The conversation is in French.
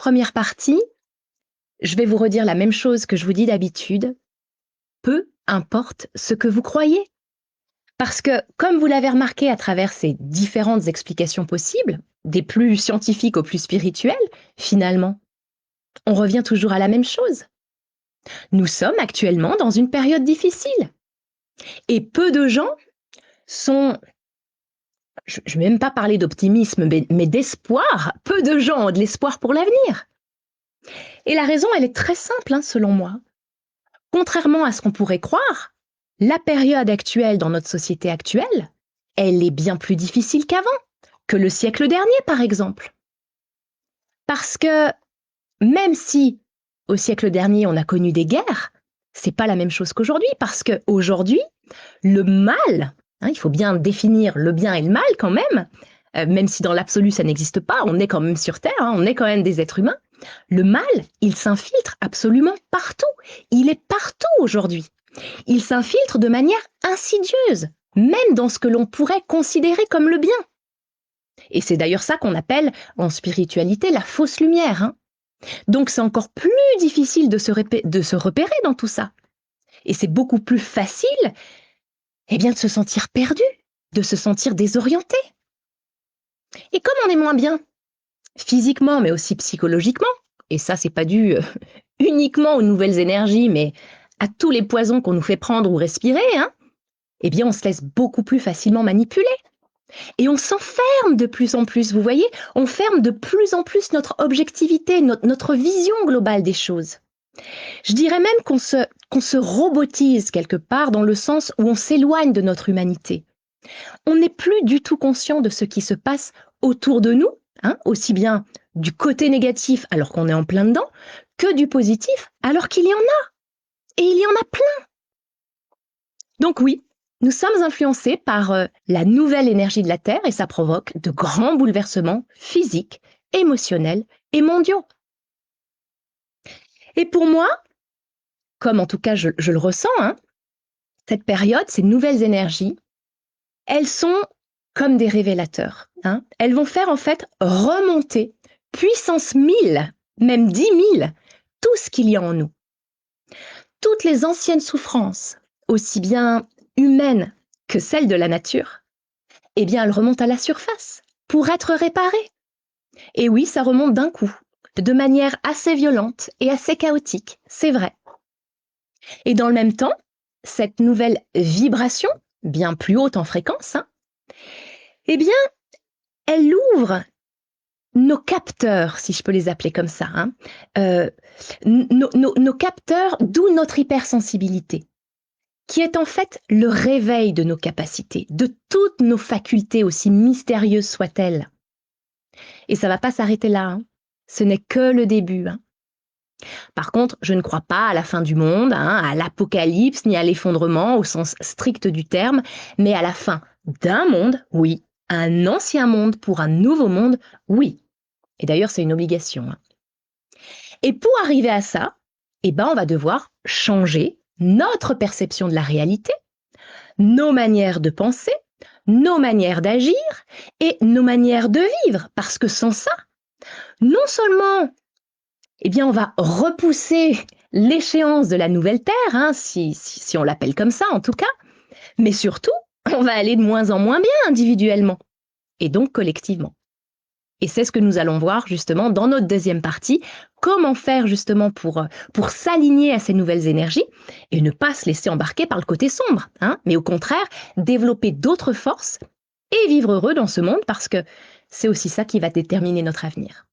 première partie, je vais vous redire la même chose que je vous dis d'habitude. Peu importe ce que vous croyez. Parce que, comme vous l'avez remarqué à travers ces différentes explications possibles, des plus scientifiques aux plus spirituelles, finalement, on revient toujours à la même chose. Nous sommes actuellement dans une période difficile. Et peu de gens sont, je ne vais même pas parler d'optimisme, mais d'espoir. Peu de gens ont de l'espoir pour l'avenir. Et la raison, elle est très simple, hein, selon moi. Contrairement à ce qu'on pourrait croire, la période actuelle dans notre société actuelle, elle est bien plus difficile qu'avant, que le siècle dernier, par exemple. Parce que même si au siècle dernier, on a connu des guerres, c'est pas la même chose qu'aujourd'hui, parce qu'aujourd'hui, le mal, hein, il faut bien définir le bien et le mal quand même si dans l'absolu ça n'existe pas, on est quand même sur Terre, hein, on est quand même des êtres humains. Le mal, il s'infiltre absolument partout. Il est partout aujourd'hui. Il s'infiltre de manière insidieuse, même dans ce que l'on pourrait considérer comme le bien. Et c'est d'ailleurs ça qu'on appelle en spiritualité la fausse lumière. Hein. Donc c'est encore plus difficile de se repérer dans tout ça. Et c'est beaucoup plus facile de se sentir perdu, de se sentir désorienté. Et comme on est moins bien, physiquement mais aussi psychologiquement, et ça c'est pas dû uniquement aux nouvelles énergies, mais à tous les poisons qu'on nous fait prendre ou respirer, hein, on se laisse beaucoup plus facilement manipuler. Et on s'enferme de plus en plus, vous voyez, on ferme de plus en plus notre objectivité, notre vision globale des choses. Je dirais même qu'on se robotise quelque part dans le sens où on s'éloigne de notre humanité. On n'est plus du tout conscient de ce qui se passe autour de nous, hein, aussi bien du côté négatif alors qu'on est en plein dedans, que du positif alors qu'il y en a. Et il y en a plein. Donc oui, nous sommes influencés par la nouvelle énergie de la Terre et ça provoque de grands bouleversements physiques, émotionnels et mondiaux. Et pour moi, comme en tout cas je le ressens, hein, cette période, ces nouvelles énergies, elles sont comme des révélateurs. Hein. Elles vont faire en fait remonter puissance 1000, même 10 000, tout ce qu'il y a en nous. Toutes les anciennes souffrances, aussi bien humaines que celles de la nature, elles remontent à la surface pour être réparées. Et oui, ça remonte d'un coup, de manière assez violente et assez chaotique, c'est vrai. Et dans le même temps, cette nouvelle vibration, bien plus haute en fréquence, hein, elle ouvre nos capteurs, si je peux les appeler comme ça, hein, nos capteurs, d'où notre hypersensibilité, qui est en fait le réveil de nos capacités, de toutes nos facultés, aussi mystérieuses soient-elles. Et ça ne va pas s'arrêter là, hein. Ce n'est que le début. Hein. Par contre, je ne crois pas à la fin du monde, hein, à l'apocalypse, ni à l'effondrement au sens strict du terme, mais à la fin d'un monde, oui, un ancien monde pour un nouveau monde, oui. Et d'ailleurs, c'est une obligation. Hein. Et pour arriver à ça, on va devoir changer notre perception de la réalité, nos manières de penser, nos manières d'agir et nos manières de vivre. Parce que sans ça, non seulement on va repousser l'échéance de la nouvelle Terre, hein, si on l'appelle comme ça en tout cas, mais surtout, on va aller de moins en moins bien individuellement et donc collectivement. Et c'est ce que nous allons voir justement dans notre deuxième partie, comment faire justement pour s'aligner à ces nouvelles énergies et ne pas se laisser embarquer par le côté sombre, hein, mais au contraire, développer d'autres forces et vivre heureux dans ce monde parce que c'est aussi ça qui va déterminer notre avenir.